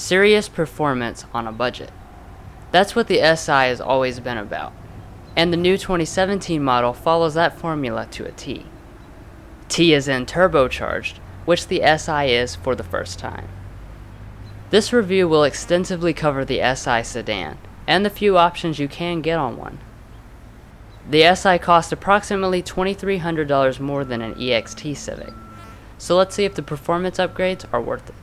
Serious performance on a budget. That's what the SI has always been about, and the new 2017 model follows that formula to a T. T is in turbocharged, which the SI is for the first time. This review will extensively cover the SI sedan, and the few options you can get on one. The SI costs approximately $2,300 more than an EXT Civic, so let's see if the performance upgrades are worth it.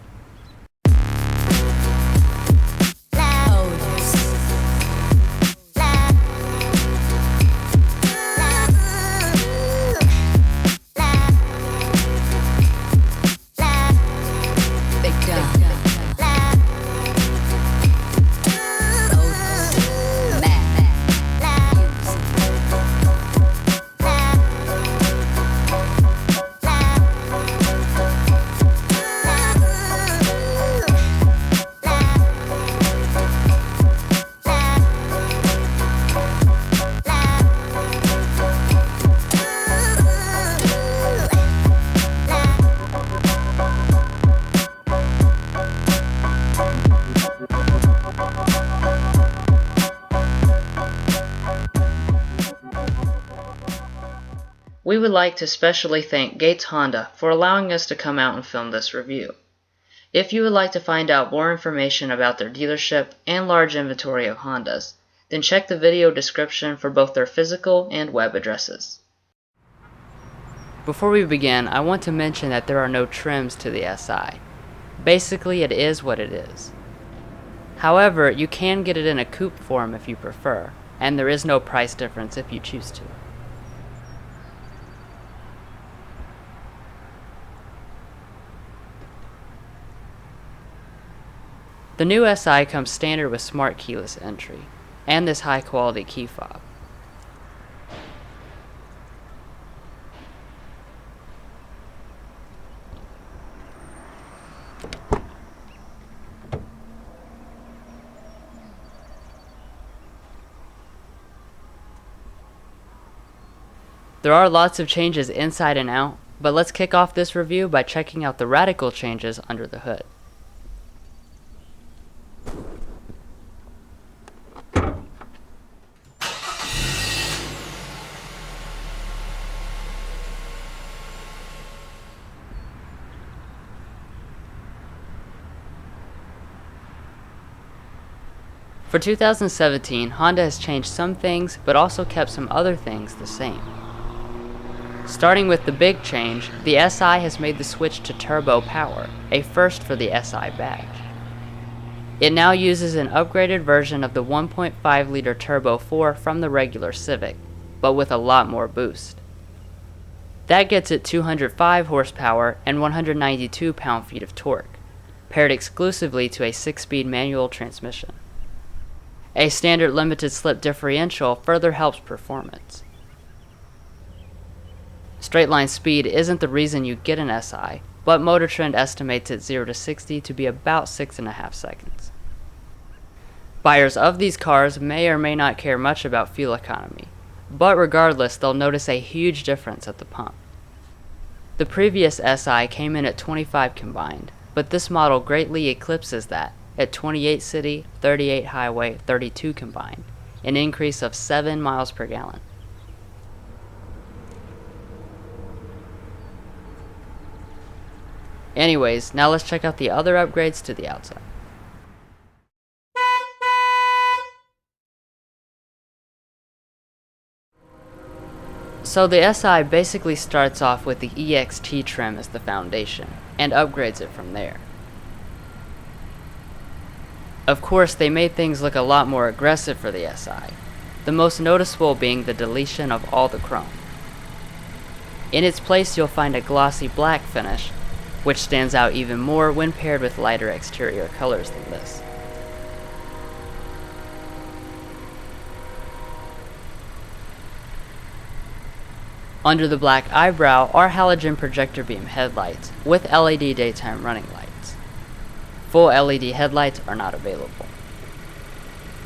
We would like to specially thank Gates Honda for allowing us to come out and film this review. If you would like to find out more information about their dealership and large inventory of Hondas, then check the video description for both their physical and web addresses. Before we begin, I want to mention that there are no trims to the SI. Basically, it is what it is. However, you can get it in a coupe form if you prefer, and there is no price difference if you choose to. The new SI comes standard with smart keyless entry, and this high quality key fob. There are lots of changes inside and out, but let's kick off this review by checking out the radical changes under the hood. For 2017, Honda has changed some things, but also kept some other things the same. Starting with the big change, the SI has made the switch to turbo power, a first for the SI badge. It now uses an upgraded version of the 1.5-liter Turbo 4 from the regular Civic, but with a lot more boost. That gets it 205 horsepower and 192 pound-feet of torque, paired exclusively to a 6-speed manual transmission. A standard limited slip differential further helps performance. Straight line speed isn't the reason you get an SI, but Motor Trend estimates it 0 to 60 to be about 6.5 seconds. Buyers of these cars may or may not care much about fuel economy, but regardless they'll notice a huge difference at the pump. The previous SI came in at 25 combined, but this model greatly eclipses that at 28 city, 38 highway, 32 combined, an increase of 7 miles per gallon. Anyways, now let's check out the other upgrades to the outside. So the SI basically starts off with the EXT trim as the foundation, and upgrades it from there. Of course, they made things look a lot more aggressive for the SI, the most noticeable being the deletion of all the chrome. In its place you'll find a glossy black finish, which stands out even more when paired with lighter exterior colors than this. Under the black eyebrow are halogen projector beam headlights with LED daytime running lights. Full LED headlights are not available.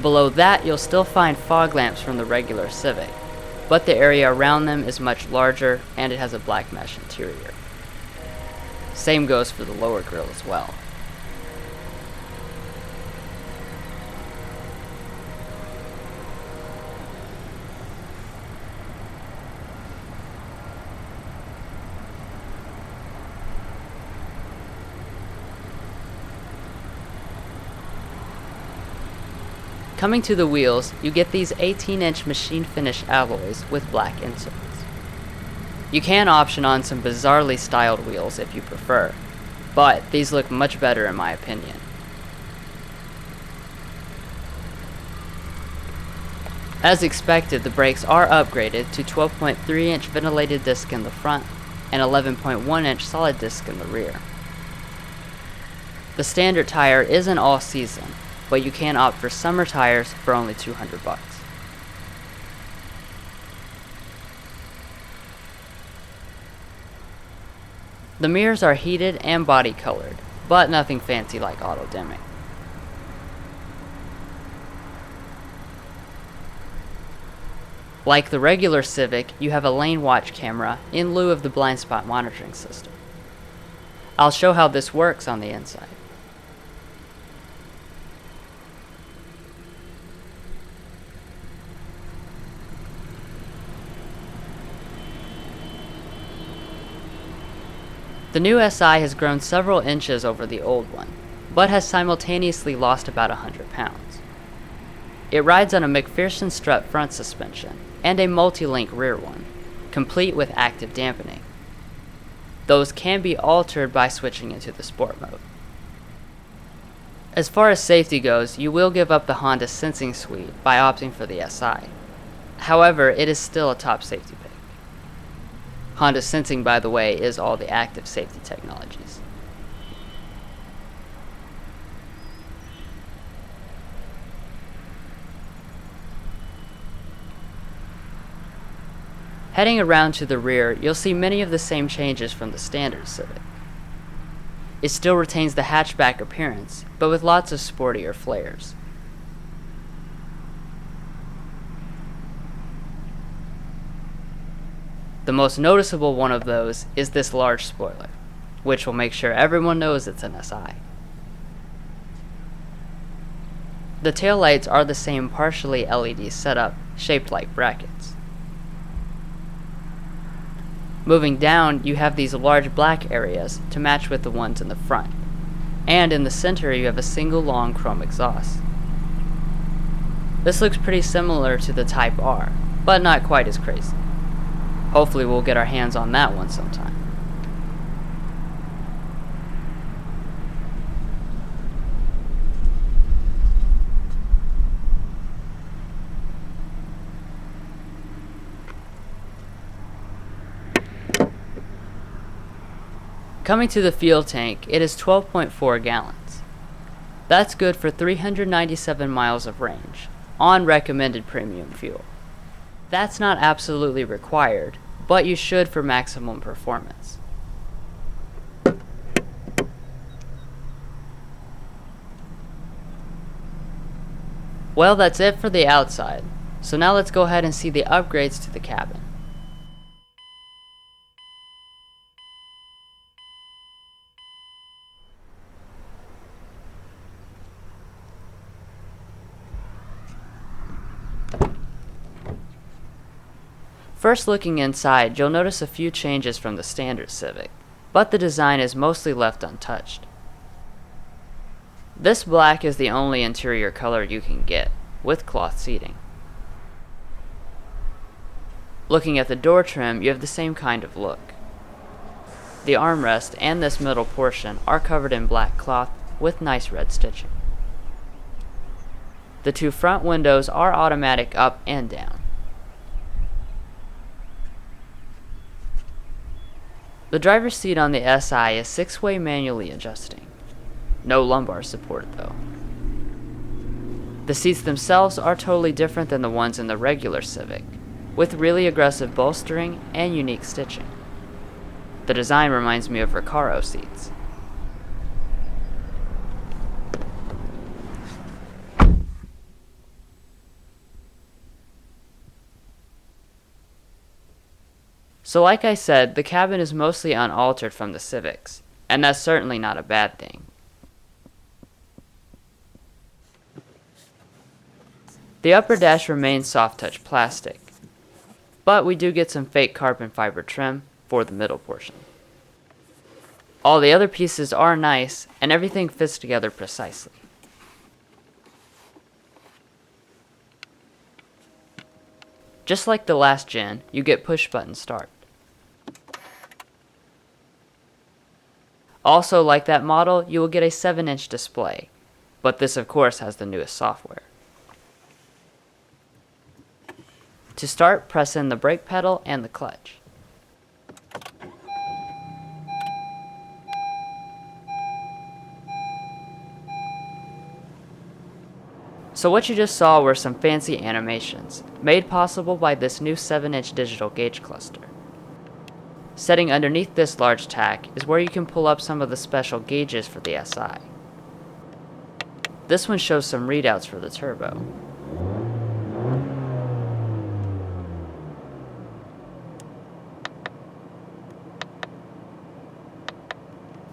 Below that you'll still find fog lamps from the regular Civic, but the area around them is much larger and it has a black mesh interior. Same goes for the lower grille as well. Coming to the wheels, you get these 18-inch machine finish alloys with black inserts. You can option on some bizarrely styled wheels if you prefer, but these look much better in my opinion. As expected, the brakes are upgraded to 12.3-inch ventilated disc in the front and 11.1-inch solid disc in the rear. The standard tire is an all-season, but you can opt for summer tires for only $200. The mirrors are heated and body colored, but nothing fancy like auto dimming. Like the regular Civic, you have a lane watch camera in lieu of the blind spot monitoring system. I'll show how this works on the inside. The new SI has grown several inches over the old one, but has simultaneously lost about 100 pounds. It rides on a McPherson strut front suspension and a multi-link rear one, complete with active dampening. Those can be altered by switching into the sport mode. As far as safety goes, you will give up the Honda Sensing Suite by opting for the SI. However, it is still a top safety pick. Honda Sensing, by the way, is all the active safety technologies. Heading around to the rear, you'll see many of the same changes from the standard Civic. It still retains the hatchback appearance, but with lots of sportier flares. The most noticeable one of those is this large spoiler, which will make sure everyone knows it's an SI. The taillights are the same partially LED setup, shaped like brackets. Moving down, you have these large black areas to match with the ones in the front, and in the center you have a single long chrome exhaust. This looks pretty similar to the Type R, but not quite as crazy. Hopefully we'll get our hands on that one sometime. Coming to the fuel tank, it is 12.4 gallons. That's good for 397 miles of range, on recommended premium fuel. That's not absolutely required, but you should for maximum performance. Well, that's it for the outside, so now let's go ahead and see the upgrades to the cabin. First, looking inside, you'll notice a few changes from the standard Civic, but the design is mostly left untouched. This black is the only interior color you can get, with cloth seating. Looking at the door trim, you have the same kind of look. The armrest and this middle portion are covered in black cloth with nice red stitching. The two front windows are automatic up and down. The driver's seat on the SI is 6-way manually adjusting. No lumbar support though. The seats themselves are totally different than the ones in the regular Civic, with really aggressive bolstering and unique stitching. The design reminds me of Recaro seats. So like I said, the cabin is mostly unaltered from the Civics, and that's certainly not a bad thing. The upper dash remains soft touch plastic, but we do get some fake carbon fiber trim for the middle portion. All the other pieces are nice, and everything fits together precisely. Just like the last gen, you get push button start. Also, like that model, you will get a 7-inch display, but this of course has the newest software. To start, press in the brake pedal and the clutch. So what you just saw were some fancy animations, made possible by this new 7-inch digital gauge cluster. Sitting underneath this large tack is where you can pull up some of the special gauges for the SI. This one shows some readouts for the turbo.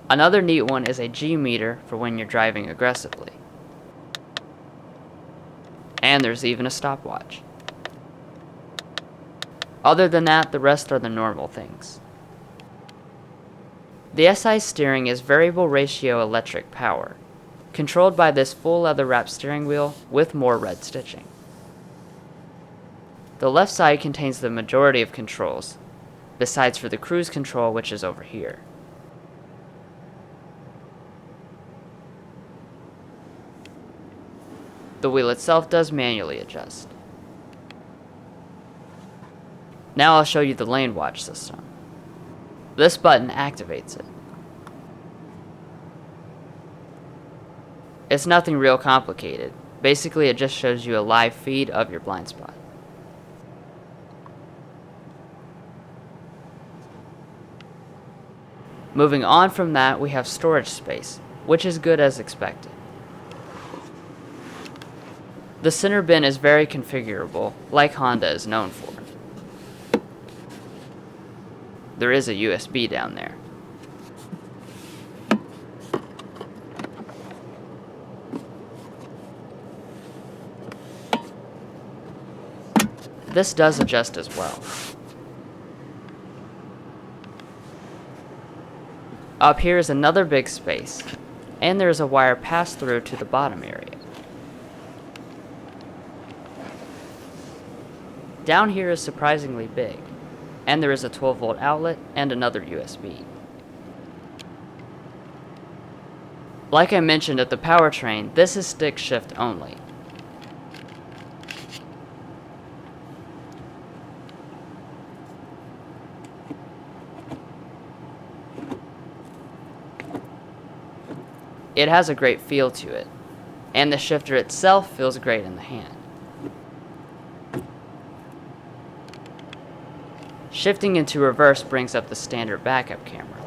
Another neat one is a G meter for when you're driving aggressively. And there's even a stopwatch. Other than that, the rest are the normal things. The SI steering is variable ratio electric power, controlled by this full leather wrapped steering wheel with more red stitching. The left side contains the majority of controls, besides for the cruise control, which is over here. The wheel itself does manually adjust. Now I'll show you the lane watch system. This button activates it. It's nothing real complicated. Basically, it just shows you a live feed of your blind spot. Moving on from that, we have storage space, which is good as expected. The center bin is very configurable, like Honda is known for. There is a USB down there. This does adjust as well. Up here is another big space, and there is a wire pass-through to the bottom area. Down here is surprisingly big, and there is a 12-volt outlet and another USB. Like I mentioned at the powertrain, this is stick shift only. It has a great feel to it, and the shifter itself feels great in the hand. Shifting into reverse brings up the standard backup camera,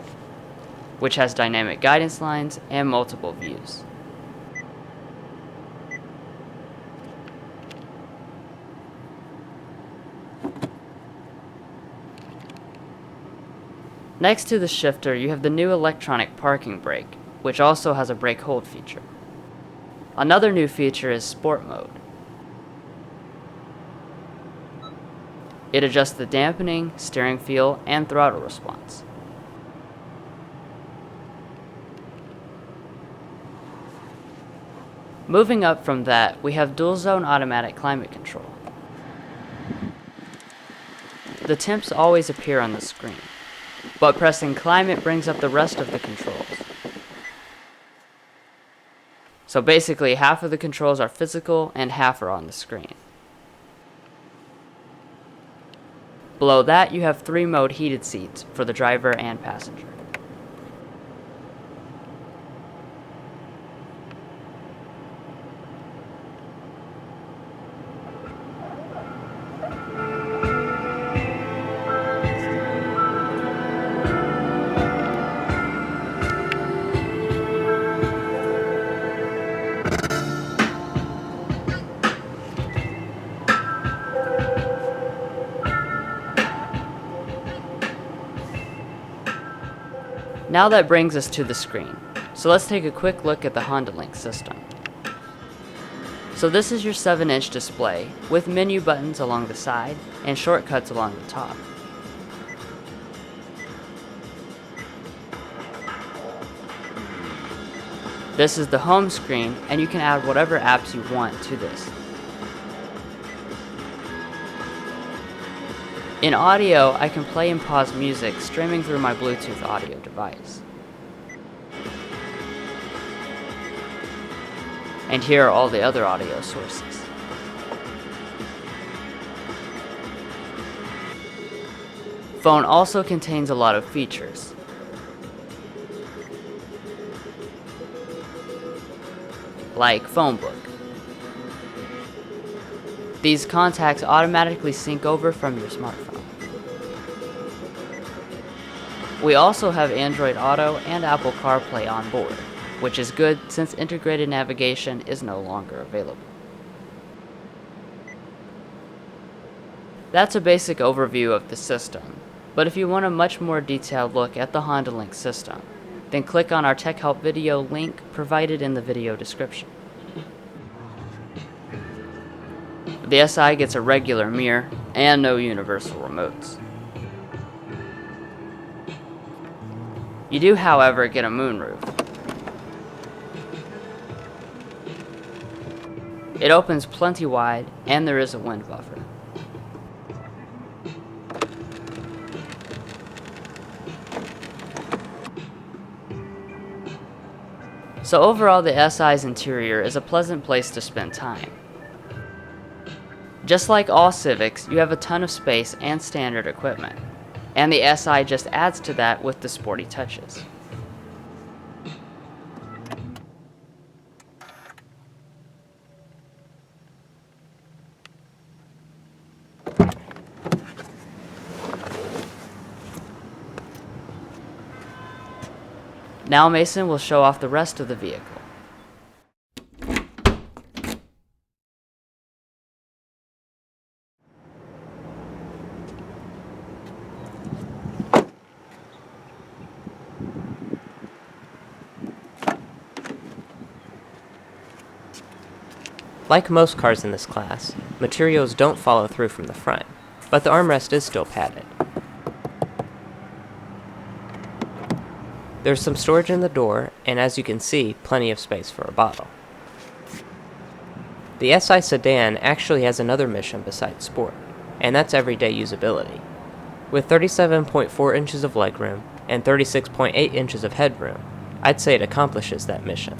which has dynamic guidance lines and multiple views. Next to the shifter, you have the new electronic parking brake, which also has a brake hold feature. Another new feature is Sport Mode. It adjusts the dampening, steering feel, and throttle response. Moving up from that, we have dual zone automatic climate control. The temps always appear on the screen, but pressing climate brings up the rest of the controls. So basically, half of the controls are physical and half are on the screen. Below that, you have 3-mode heated seats for the driver and passenger. Now that brings us to the screen, so let's take a quick look at the HondaLink system. So this is your 7-inch display with menu buttons along the side and shortcuts along the top. This is the home screen, and you can add whatever apps you want to this. In audio, I can play and pause music streaming through my Bluetooth audio device. And here are all the other audio sources. Phone also contains a lot of features. Like phone book. These contacts automatically sync over from your smartphone. We also have Android Auto and Apple CarPlay on board, which is good since integrated navigation is no longer available. That's a basic overview of the system, but if you want a much more detailed look at the HondaLink system, then click on our Tech Help video link provided in the video description. The SI gets a regular mirror and no universal remotes. You do, however, get a moonroof. It opens plenty wide, and there is a wind buffer. So overall, the SI's interior is a pleasant place to spend time. Just like all Civics, you have a ton of space and standard equipment, and the SI just adds to that with the sporty touches. Now Mason will show off the rest of the vehicle. Like most cars in this class, materials don't follow through from the front, but the armrest is still padded. There's some storage in the door, and as you can see, plenty of space for a bottle. The Si Sedan actually has another mission besides sport, and that's everyday usability. With 37.4 inches of legroom and 36.8 inches of headroom, I'd say it accomplishes that mission.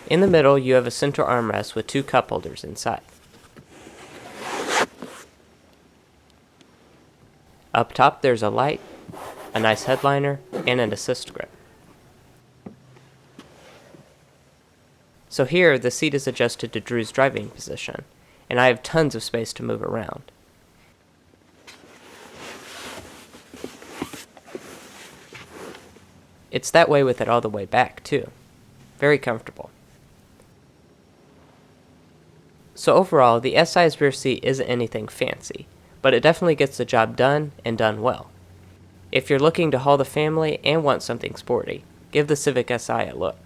In the middle, you have a center armrest with two cup holders inside. Up top, there's a light, a nice headliner, and an assist grip. So here, the seat is adjusted to Drew's driving position, and I have tons of space to move around. It's that way with it all the way back, too. Very comfortable. So overall, the SI's rear seat isn't anything fancy, but it definitely gets the job done and done well. If you're looking to haul the family and want something sporty, give the Civic Si a look.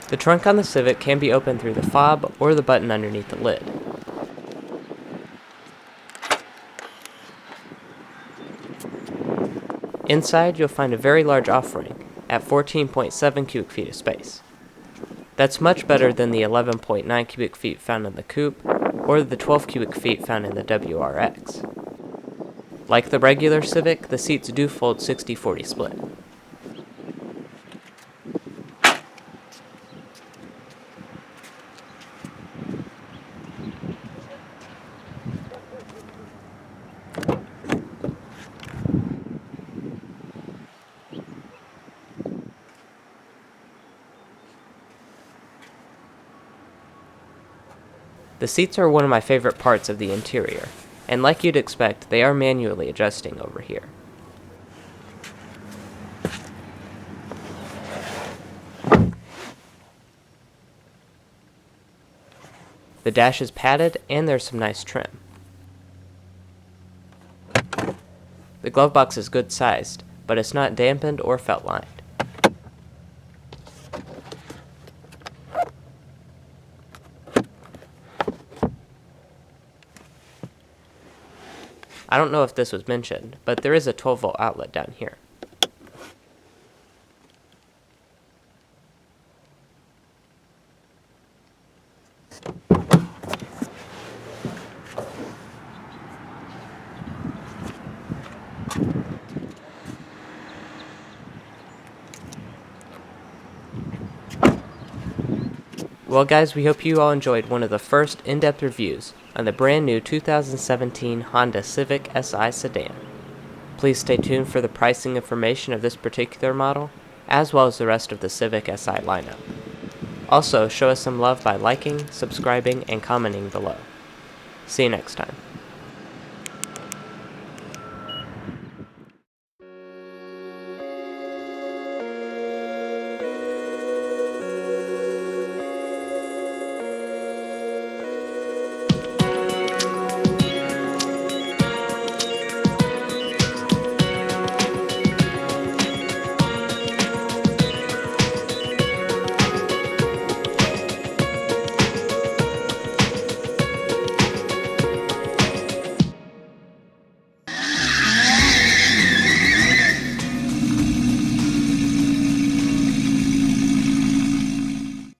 The trunk on the Civic can be opened through the fob or the button underneath the lid. Inside, you'll find a very large offering at 14.7 cubic feet of space. That's much better than the 11.9 cubic feet found in the Coupe or the 12 cubic feet found in the WRX. Like the regular Civic, the seats do fold 60-40 split. The seats are one of my favorite parts of the interior. and like you'd expect, they are manually adjusting over here. The dash is padded and there's some nice trim. The glove box is good sized, but it's not dampened or felt lined. I don't know if this was mentioned, but there is a 12-volt outlet down here. Well guys, we hope you all enjoyed one of the first in-depth reviews on the brand new 2017 Honda Civic Si Sedan. Please stay tuned for the pricing information of this particular model, as well as the rest of the Civic Si lineup. Also, show us some love by liking, subscribing, and commenting below. See you next time.